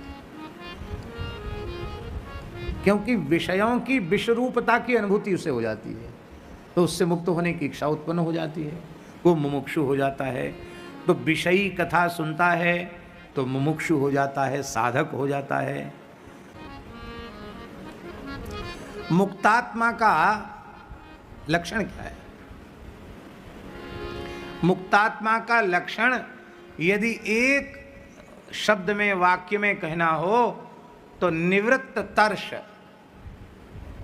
क्योंकि विषयों की विश्वरूपता की अनुभूति उसे हो जाती है, तो उससे मुक्त होने की इच्छा उत्पन्न हो जाती है, वो मुमुक्षु हो जाता है। तो विषयी कथा सुनता है तो मुमुक्षु हो जाता है, साधक हो जाता है। मुक्तात्मा का लक्षण क्या है? मुक्तात्मा का लक्षण यदि एक शब्द में, वाक्य में कहना हो तो निवृत्त तर्ष,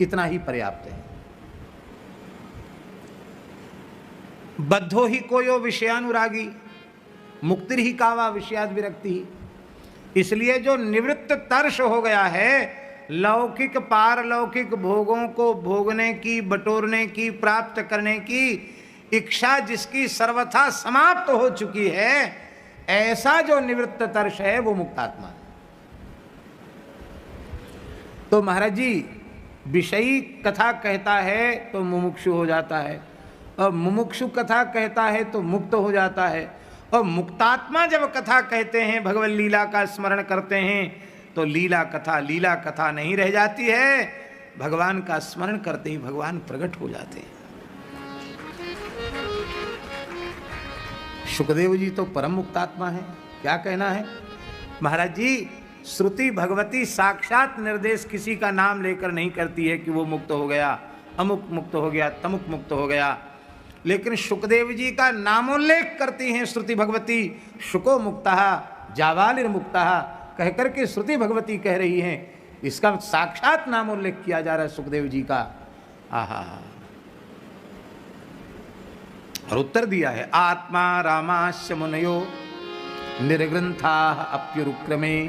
इतना ही पर्याप्त है। बद्धो ही कोयो विषयानुरागी, मुक्तिर ही कावा विषयाद विरक्ति। इसलिए जो निवृत्त तर्ष हो गया है, लौकिक पारलौकिक भोगों को भोगने की, बटोरने की, प्राप्त करने की इच्छा जिसकी सर्वथा समाप्त हो चुकी है, ऐसा जो निवृत्त तर्ष है वो मुक्तात्मा है। तो महाराज जी विषयी कथा कहता है तो मुमुक्षु हो जाता है, और मुमुक्षु कथा कहता है तो मुक्त हो जाता है। और मुक्तात्मा जब कथा कहते हैं, भगवत लीला का स्मरण करते हैं, तो लीला कथा नहीं रह जाती है। भगवान का स्मरण करते ही भगवान प्रकट हो जाते हैं। शुकदेव जी तो परम मुक्तात्मा है। क्या कहना है महाराज जी? श्रुति भगवती साक्षात निर्देश किसी का नाम लेकर नहीं करती है कि वो मुक्त हो गया, अमुक मुक्त हो गया, तमुक मुक्त हो गया, लेकिन शुकदेव जी का नामोल्लेख करती हैं श्रुति भगवती। शुको मुक्तः जावालिर्मुक्तः कह करके श्रुति भगवती कह रही हैं, इसका साक्षात नामोल्लेख किया जा रहा है सुखदेव जी का। आहा, और उत्तर दिया है आत्मा रामास्य मुनयो निर्ग्रंथा अप्युरुक्रमे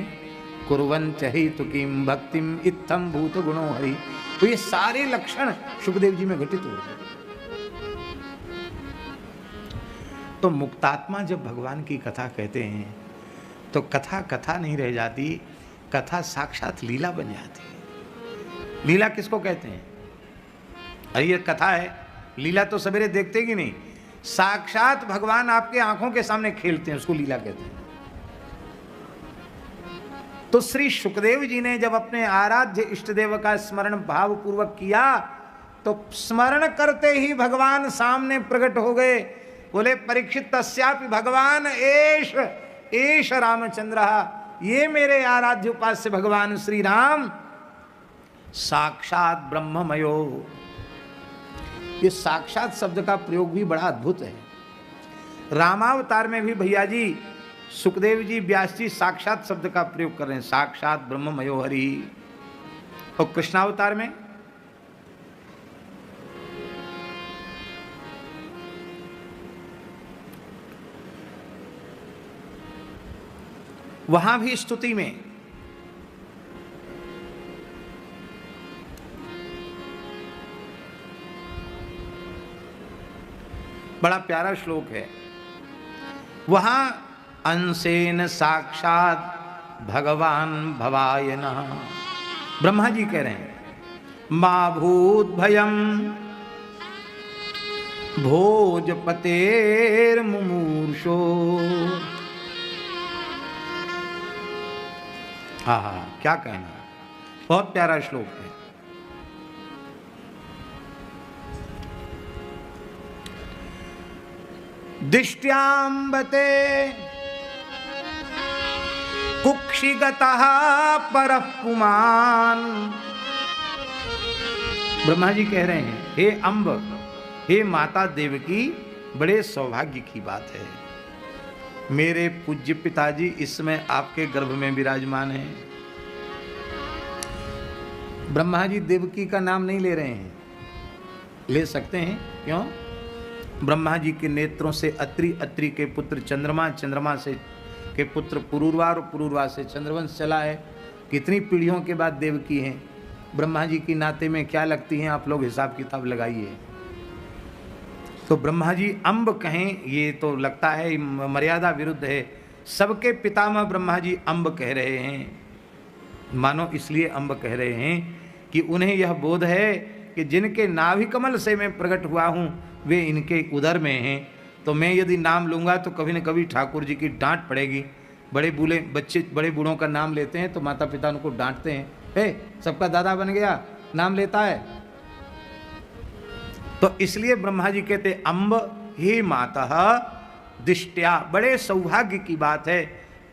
कुर्वन्च हेतुकीं भक्तिम इत्थम भूत गुणो हरि। तो ये सारे लक्षण सुखदेव जी में घटित हो गए। तो मुक्तात्मा जब भगवान की कथा कहते हैं तो कथा कथा नहीं रह जाती, कथा साक्षात लीला बन जाती है। लीला किसको कहते हैं? अरे ये कथा है, लीला तो सवेरे देखते कि नहीं, साक्षात भगवान आपके आंखों के सामने खेलते हैं, उसको लीला कहते हैं। तो श्री सुखदेव जी ने जब अपने आराध्य इष्ट देव का स्मरण भाव पूर्वक किया तो स्मरण करते ही भगवान सामने प्रकट हो गए। बोले परीक्षित तस्यापि भगवान एष एष रामचंद्र, ये मेरे आराध्य उपास्य भगवान श्री राम साक्षात ब्रह्ममयो। ये साक्षात शब्द का प्रयोग भी बड़ा अद्भुत है। रामावतार में भी भैया जी सुखदेव जी व्यास जी साक्षात शब्द का प्रयोग कर रहे हैं, साक्षात ब्रह्ममयो हरि। और कृष्णावतार में वहां भी स्तुति में बड़ा प्यारा श्लोक है, वहां अंशेन साक्षात भगवान भवाय नः। ब्रह्मा जी कह रहे हैं मा भूत भयम भोजपतेर मुमूर्षो। हाँ हाँ, क्या कहना, बहुत प्यारा श्लोक है। दिष्ट्याम्बते कुक्षिगतः परः पुमान्। ब्रह्मा जी कह रहे हैं हे अम्ब, हे माता देवकी, बड़े सौभाग्य की बात है, मेरे पूज्य पिताजी इस समय आपके गर्भ में विराजमान हैं। ब्रह्मा जी देवकी का नाम नहीं ले रहे हैं, ले सकते हैं, क्यों? ब्रह्मा जी के नेत्रों से अत्रि, अत्रि के पुत्र चंद्रमा, चंद्रमा से के पुत्र पुरूरवा और पुरूरवा से चंद्रवंश चला है। कितनी पीढ़ियों के बाद देवकी हैं। ब्रह्मा जी की नाते में क्या लगती हैं, आप लोग हिसाब किताब लगाइए। तो ब्रह्मा जी अम्ब कहें, ये तो लगता है मर्यादा विरुद्ध है। सबके पितामह ब्रह्मा जी अम्ब कह रहे हैं, मानो इसलिए अम्ब कह रहे हैं कि उन्हें यह बोध है कि जिनके नाभि कमल से मैं प्रकट हुआ हूँ वे इनके उदर में हैं। तो मैं यदि नाम लूँगा तो कभी न कभी ठाकुर जी की डांट पड़ेगी। बड़े बूढ़े बच्चे बड़े बूढ़ों का नाम लेते हैं तो माता पिता उनको डांटते हैं, हे सबका दादा बन गया, नाम लेता है। तो इसलिए ब्रह्मा जी कहते अम्ब हे मातः दिष्ट्या, बड़े सौभाग्य की बात है,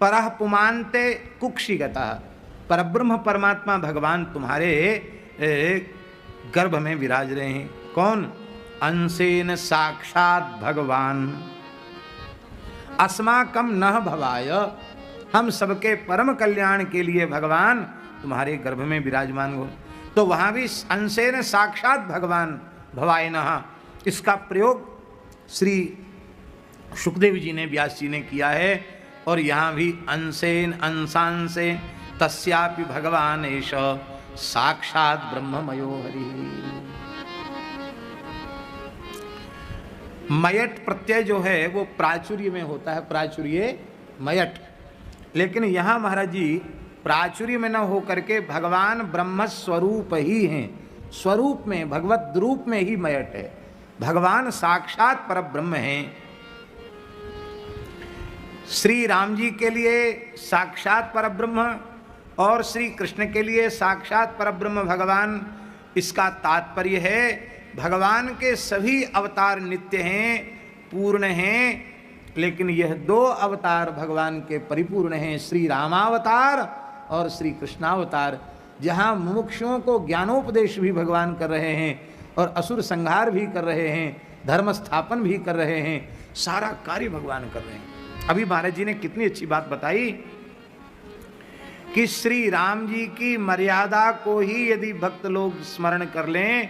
परः पुमान्ते कुक्षिगतः, परब्रह्म परमात्मा भगवान तुम्हारे गर्भ में विराज रहे हैं। कौन? अंशेन साक्षात भगवान अस्माकं नः भवाय, हम सबके परम कल्याण के लिए भगवान तुम्हारे गर्भ में विराजमान हो। तो वहां भी अंशेन साक्षात भगवान भवाय नः, इसका प्रयोग श्री सुखदेव जी ने व्यास जी ने किया है। और यहाँ भी अंशेन अंशांशे तस्यापि भगवान एष साक्षात ब्रह्ममयो हरि। मयट प्रत्यय जो है वो प्राचुर्य में होता है, प्राचुर्य मयट, लेकिन यहाँ महाराज जी प्राचुर्य में न हो करके भगवान ब्रह्म स्वरूप ही हैं, स्वरूप में भगवत रूप में ही मयट है। भगवान साक्षात परब्रह्म हैं। श्री राम जी के लिए साक्षात परब्रह्म और श्री कृष्ण के लिए साक्षात परब्रह्म भगवान, इसका तात्पर्य है भगवान के सभी अवतार नित्य हैं, पूर्ण हैं, लेकिन यह दो अवतार भगवान के परिपूर्ण हैं, श्री रामावतार और श्री कृष्णावतार, जहाँ मुमुक्षुओं को ज्ञानोपदेश भी भगवान कर रहे हैं और असुर संहार भी कर रहे हैं, धर्म स्थापन भी कर रहे हैं, सारा कार्य भगवान कर रहे हैं। अभी महाराज जी ने कितनी अच्छी बात बताई कि श्री राम जी की मर्यादा को ही यदि भक्त लोग स्मरण कर लें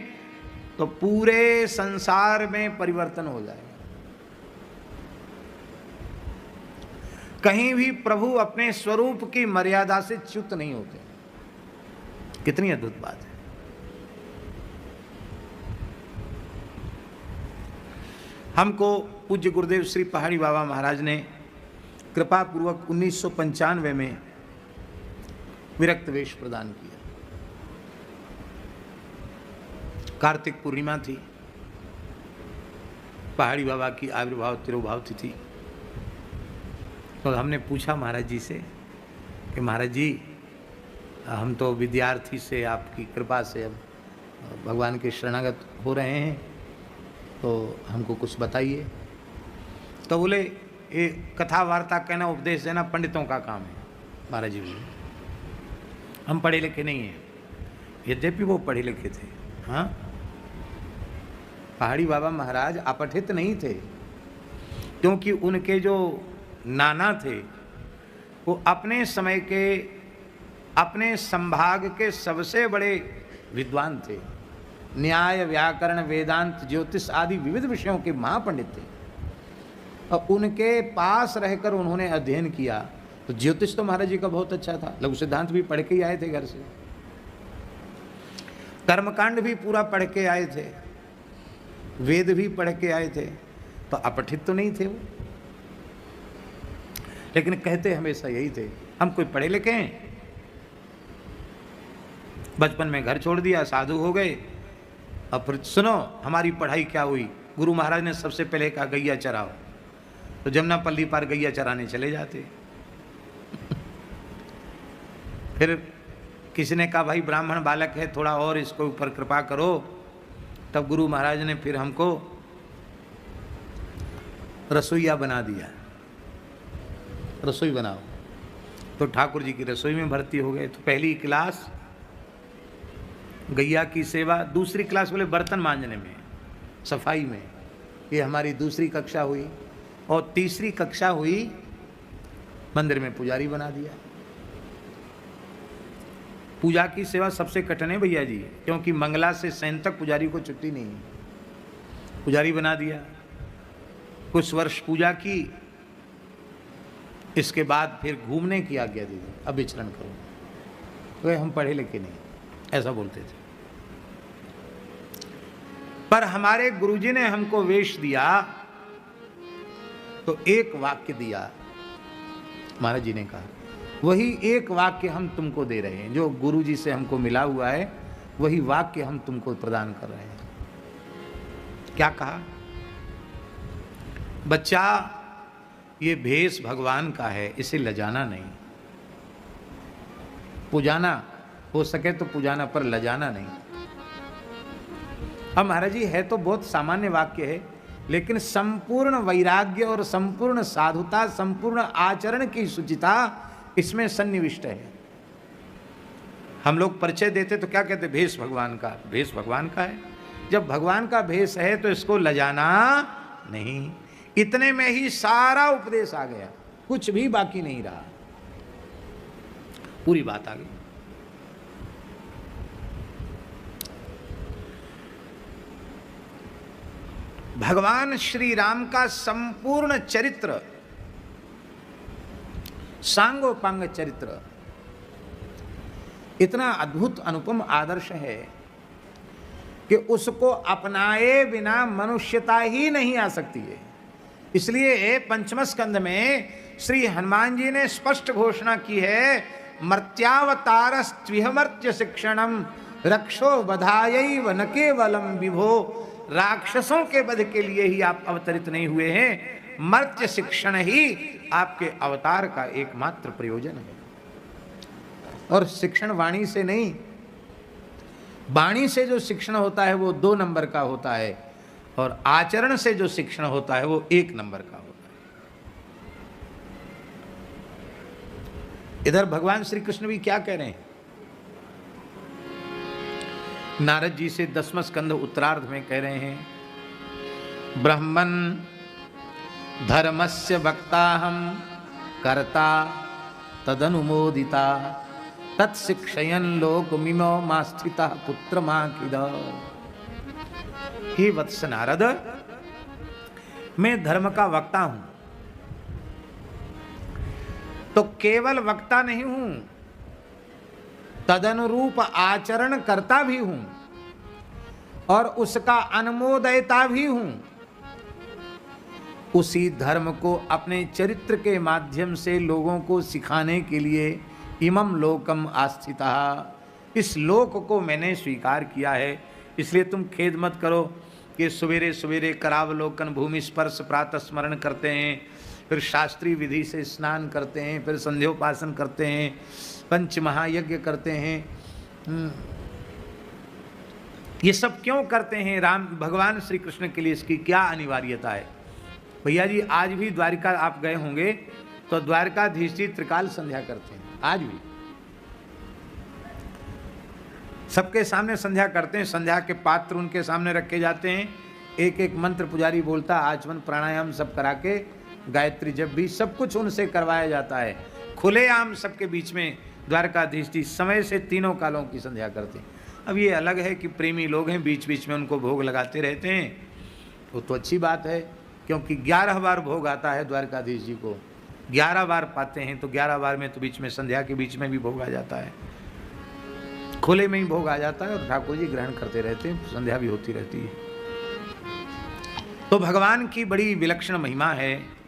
तो पूरे संसार में परिवर्तन हो जाएगा। कहीं भी प्रभु अपने स्वरूप की मर्यादा से च्युत नहीं होते। कितनी अद्भुत बात है। हमको पूज्य गुरुदेव श्री पहाड़ी बाबा महाराज ने कृपा पूर्वक 1995 में विरक्त वेश प्रदान किया। कार्तिक पूर्णिमा थी, पहाड़ी बाबा की आविर्भाव तिरुभाव तिथि। तो हमने पूछा महाराज जी से कि महाराज जी, हम तो विद्यार्थी से आपकी कृपा से अब भगवान के शरणागत हो रहे हैं, तो हमको कुछ बताइए। तो बोले ये कथा वार्ता कहना, उपदेश देना पंडितों का काम है। महाराज जी बोले हम पढ़े लिखे नहीं हैं। यद्यपि वो पढ़े लिखे थे, हाँ, पहाड़ी बाबा महाराज अपठित नहीं थे, क्योंकि उनके जो नाना थे वो अपने समय के, अपने संभाग के सबसे बड़े विद्वान थे। न्याय, व्याकरण, वेदांत, ज्योतिष आदि विविध विषयों के महापंडित थे। और उनके पास रहकर उन्होंने अध्ययन किया। तो ज्योतिष तो महाराज जी का बहुत अच्छा था, लघु सिद्धांत भी पढ़ के ही आए थे घर से, कर्मकांड भी पूरा पढ़ के आए थे, वेद भी पढ़ के आए थे। तो अपठित तो नहीं थे वो, लेकिन कहते हमेशा यही थे, हम कोई पढ़े लिखे हैं। बचपन में घर छोड़ दिया, साधु हो गए। अब फिर सुनो हमारी पढ़ाई क्या हुई। गुरु महाराज ने सबसे पहले कहा गैया चराओ, तो जमुना पल्ली पार गैया चराने चले जाते। फिर किसी ने कहा भाई ब्राह्मण बालक है, थोड़ा और इसको ऊपर कृपा करो। तब गुरु महाराज ने फिर हमको रसोईया बना दिया, रसोई बनाओ। तो ठाकुर जी की रसोई में भर्ती हो गए। तो पहली क्लास गैया की सेवा, दूसरी क्लास बोले बर्तन मांजने में, सफाई में, ये हमारी दूसरी कक्षा हुई। और तीसरी कक्षा हुई मंदिर में पुजारी बना दिया। पूजा की सेवा सबसे कठिन है भैया जी, क्योंकि मंगला से शयन तक पुजारी को छुट्टी नहीं है। पुजारी बना दिया, कुछ वर्ष पूजा की, इसके बाद फिर घूमने की आज्ञा दी, अब विचरण करो। तो हम पढ़े लिखे नहीं, ऐसा बोलते थे। पर हमारे गुरुजी ने हमको वेश दिया तो एक वाक्य दिया। महाराज जी ने कहा वही एक वाक्य हम तुमको दे रहे हैं, जो गुरुजी से हमको मिला हुआ है वही वाक्य हम तुमको प्रदान कर रहे हैं। क्या कहा? बच्चा, ये भेष भगवान का है, इसे लजाना नहीं, पुजाना हो सके तो पुजाना, पर लजाना नहीं। अब महाराज जी है तो बहुत सामान्य वाक्य है, लेकिन संपूर्ण वैराग्य और संपूर्ण साधुता, संपूर्ण आचरण की शुचिता इसमें सन्निविष्ट है। हम लोग परिचय देते तो क्या कहते? भेष भगवान का, भेष भगवान का है। जब भगवान का भेष है तो इसको लजाना नहीं। इतने में ही सारा उपदेश आ गया, कुछ भी बाकी नहीं रहा, पूरी बात आ गई। भगवान श्री राम का संपूर्ण चरित्र, सांगोपांग चरित्र इतना अद्भुत अनुपम आदर्श है कि उसको अपनाए बिना मनुष्यता ही नहीं आ सकती है। इसलिए पंचम स्कंद में श्री हनुमान जी ने स्पष्ट घोषणा की है, मर्त्यावतारस्त्विहमर्त्य शिक्षणम रक्षो वधायैव न केवलम विभो। राक्षसों के वध के लिए ही आप अवतरित नहीं हुए हैं, मर्त्य शिक्षण ही आपके अवतार का एकमात्र प्रयोजन है। और शिक्षण वाणी से नहीं, वाणी से जो शिक्षण होता है वो 2 नंबर का होता है, और आचरण से जो शिक्षण होता है वो 1 नंबर का होता है। इधर भगवान श्री कृष्ण भी क्या कह रहे हैं, नारद जी से 10वें स्कंध उत्तरार्ध में कह रहे हैं, ब्रह्मन् धर्मस्य वक्ताहं कर्ता तदनुमोदिता तत्शिक्षयन् लोकमिमो मास्थितः पुत्रमाखिद। हे वत्स नारद, मैं धर्म का वक्ता हूं, तो केवल वक्ता नहीं हूं, तदनुरूप आचरण करता भी हूं और उसका अनुमोदयता भी हूं। उसी धर्म को अपने चरित्र के माध्यम से लोगों को सिखाने के लिए इमं लोकम आस्थिता, इस लोक को मैंने स्वीकार किया है। इसलिए तुम खेद मत करो कि सवेरे सवेरे करावलोकन, भूमि स्पर्श, प्रातः स्मरण करते हैं, फिर शास्त्रीय विधि से स्नान करते हैं, फिर संध्योपासन करते हैं, पंच महायज्ञ करते हैं। ये सब क्यों करते हैं राम भगवान श्री कृष्ण के लिए? इसकी क्या अनिवार्यता है? भैया जी, आज भी द्वारिका आप गए होंगे तो द्वारकाधीश जी त्रिकाल संध्या करते हैं, आज भी सबके सामने संध्या करते हैं। संध्या के पात्र उनके सामने रखे जाते हैं, एक एक मंत्र पुजारी बोलता, आचमन प्राणायाम सब करा के, गायत्री जप भी सब कुछ उनसे करवाया जाता है। खुलेआम सबके बीच में द्वारकाधीश जी समय से तीनों कालों की संध्या करते हैं। अब ये अलग है कि प्रेमी लोग हैं, बीच बीच में उनको भोग लगाते रहते हैं, वो तो अच्छी बात है, क्योंकि 11 बार भोग आता है द्वारकाधीश जी को, 11 बार पाते हैं, तो 11 बार में तो बीच में संध्या के बीच में भी भोग आ जाता है, खुले में ही भोग आ जाता है और ठाकुर जी ग्रहण करते रहते हैं, संध्या भी होती रहती है। तो भगवान की बड़ी विलक्षण महिमा है।